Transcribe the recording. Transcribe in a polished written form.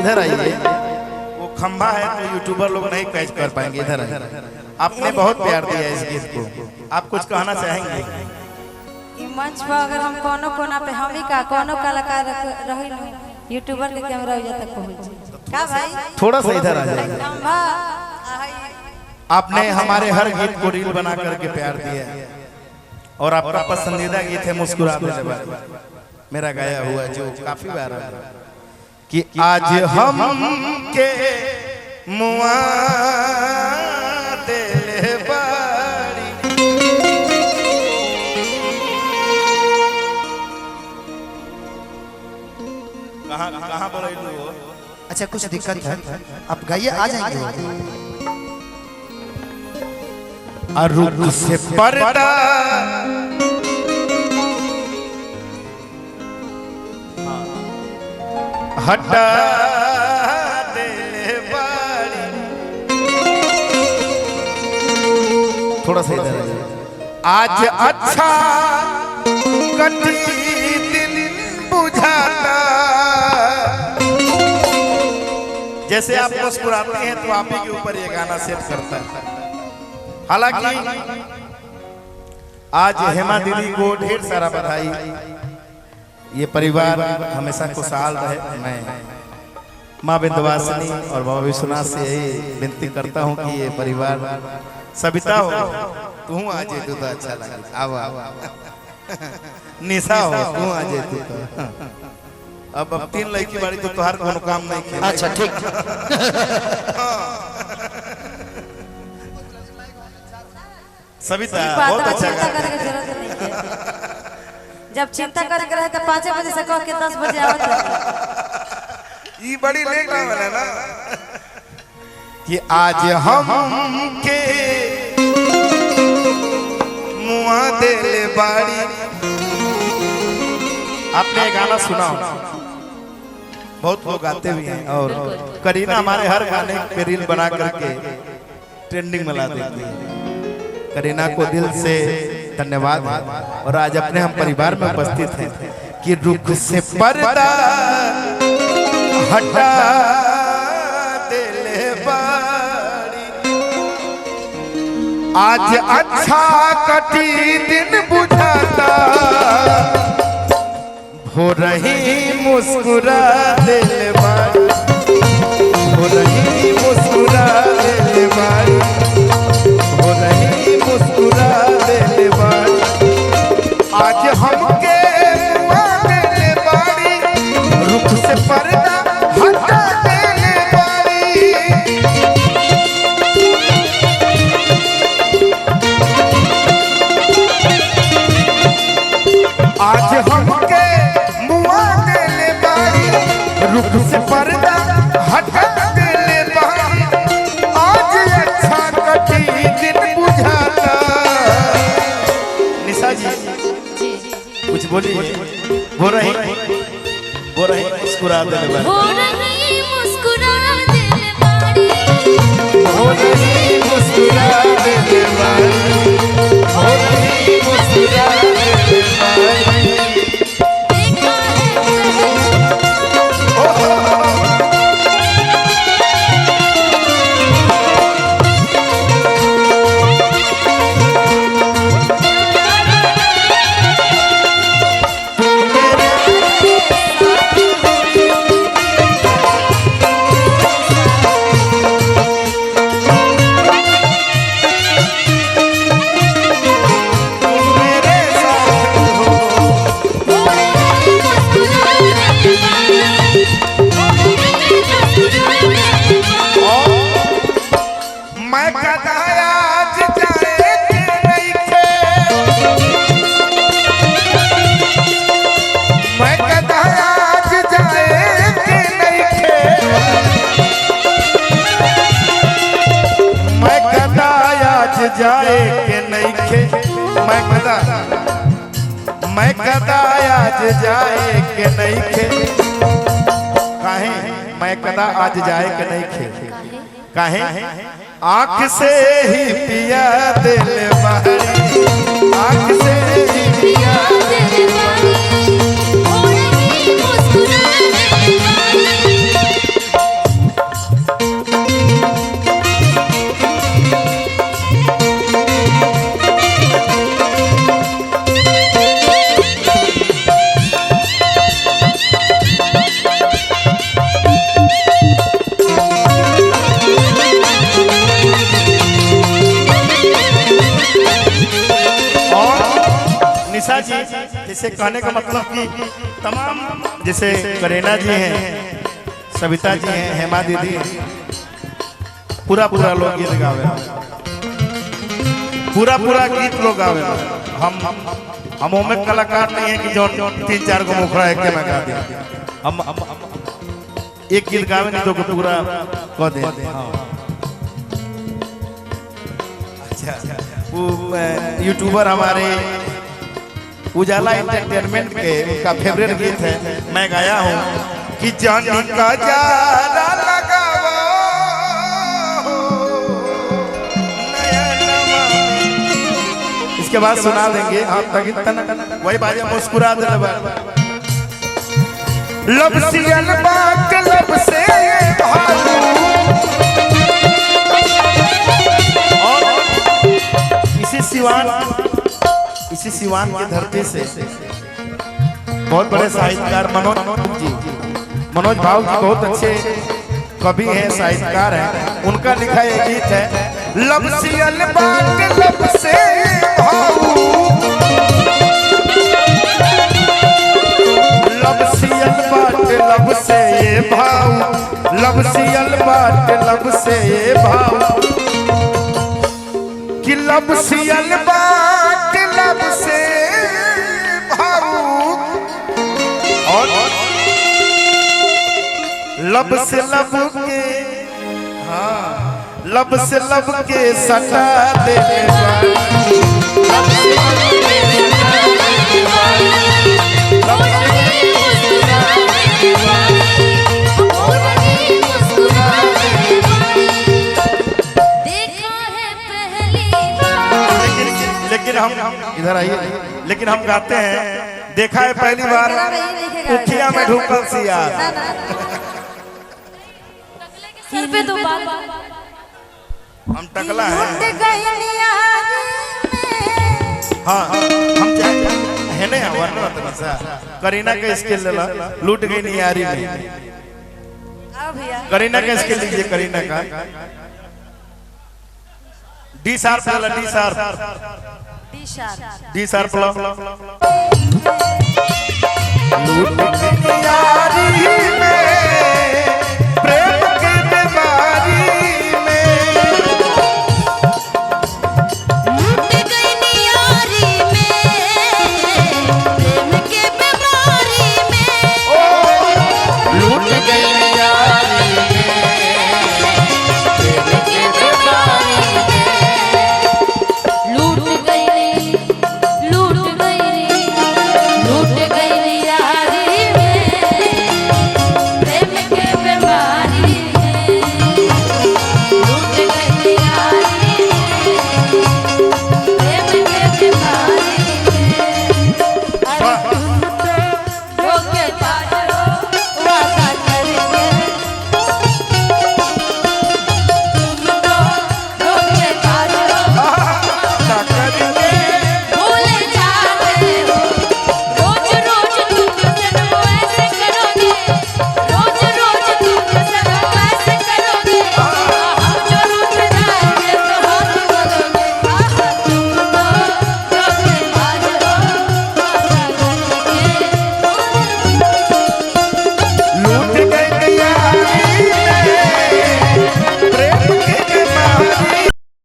इधर आइए। वो खंभा है तो यूट्यूबर लोग नहीं कैच कर पाएंगे। इधर आइए। आपने बहुत प्यार दिया इस गीत को, आप कुछ कहना चाहेंगे? मंच पर अगर हम कोनो कोना पे हम ही का कोनो कलाकार रही यूट्यूबर के कैमरा हो जाता पहुंच का भाई थोड़ा सा इधर आ जाइए। खंभा आपने हमारे हर गीत को रील बना करके प्यार दिया और आपका पसंदीदा गीत है मुस्कुरा देने वाली, मेरा गाया हुआ जो काफी बार कि आज हम के मुआ दिल बाड़ी। कहाँ बोल रही हो? अच्छा कुछ दिक्कत है, आप गाइए, आ जाएंगे। रुख से पर्दा हटा दे बाड़ी। थोड़ा सा इधर आज अच्छा कटी दिन बुझाता। जैसे आप मुस्कुराते हैं तो आप ही के ऊपर ये गाना सेट करता है। हालांकि आज हेमा दीदी को ढेर सारा बधाई। ये परिवार हमेशा खुशहाल रहे। मैं माँ विंध्यवासिनी और बाबा विश्वनाथ से यही विनती करता हूँ कि ये परिवार सविता हो तू आज तू तो अच्छा लगे। आवा निशा हो तू आज तू तो अब 3 लड़की बाड़ी तो तुहार कोनो काम नहीं किया। अच्छा ठीक। सविता बहुत अच्छा चिंता करे के जरूरत नहीं है। जब चिंता करे के रहे तो 5 बजे से कह के 10 बजे आवत है। ये बड़ी लेट ना वाला ना कि आज हम के मुआ दिल बाड़ी। आपने गाना सुना बहुत लोग गाते भी हैं और करीना हमारे हर गाने पे रील बना करके ट्रेंडिंग में ला देती है। करीना को दिल से धन्यवाद। और आज अपने हम परिवार में उपस्थित हैं कि रुख से पर्दा हटा दिल बाड़ी। आज अच्छा कटी दिन बुझाता। हो रही मुस्कुरा दिल बाड़ी, हो रही मुस्कुरा दिल बाड़ी, हो रही मुस्कुरा दिल बाड़ी। आज हमके मुआ दिल बाड़ी, रुख से पर्दा हटा दिल बाड़ी। आज हमके मुआ दिल बाड़ी, रुख से पर्दा हटा दिल बाड़ी। आज अच्छा कटी दिन बुझाता। निशा जी कुछ बोलिए। हो रही मुस्कुरा दिल बाड़ी, हो रही मुस्कुरा दिल बाड़ी, हो रही मुस्कुरा दिल बाड़ी, हो रही मुस्कुरा दिल बाड़ी। देखा मैं कदाया आज जाए के नहीं थे, मैं कदाया आज जाए के नहीं थे, मैं कदाया आज जाए के नहीं थे, मैं कदाया आज जाए के नहीं थे। काहे मैं कदा आज जाए के नहीं थे? काहे आँख से ही पिया दिल बाड़ी, आँख से ही पिया दिल बाड़ी। हो रही मुस्कुरा दिल बाड़ी। जी जैसे कहने का मतलब कि तमाम जैसे करीना जी हैं, सविता जी हैं, हेमा दीदी हैं, पूरा लोग गीत गावे, पूरा गीत लोग गावे। हम में कलाकार नहीं है कि जो 3-4 गो मुखड़ा एक में गा दे। हम एक गीत गावे नहीं तो पूरा कह दे। अच्छा वो यूट्यूबर हमारे उजाला एंटरटेनमेंट के उनका फेवरेट गीत है, मैं गाया हूँ कि जानी का जारा लगाओ इसके बाद सुना देंगे आप तक वही बाजे मुस्कुरा दे लब सियल बात लब से और इसी सिवान की धरती से बहुत बड़े साहित्यकार मनोज भाव जी बहुत अच्छे कवि हैं, साहित्यकार हैं, उनका लिखा एक गीत है लब सियल बात लब से लब सियल बात लब से ये भाव, लब सियल बात लब से ये भाव कि लब सियल बात लब से भाव और लब से लब के हाँ लब से लब के सटा दे लेकिन हम इधर आइए, लेकिन हम गाते हैं देखा है पहली बार उखिया में ढूंढल सिया सर पे दो बाल हम टकला है। हाँ हम है ना वरना तमसा करीना का स्किल लूट गई नहीं यारी में। करीना का स्किल लीजिए, करीना का D sharp D sharp D sharp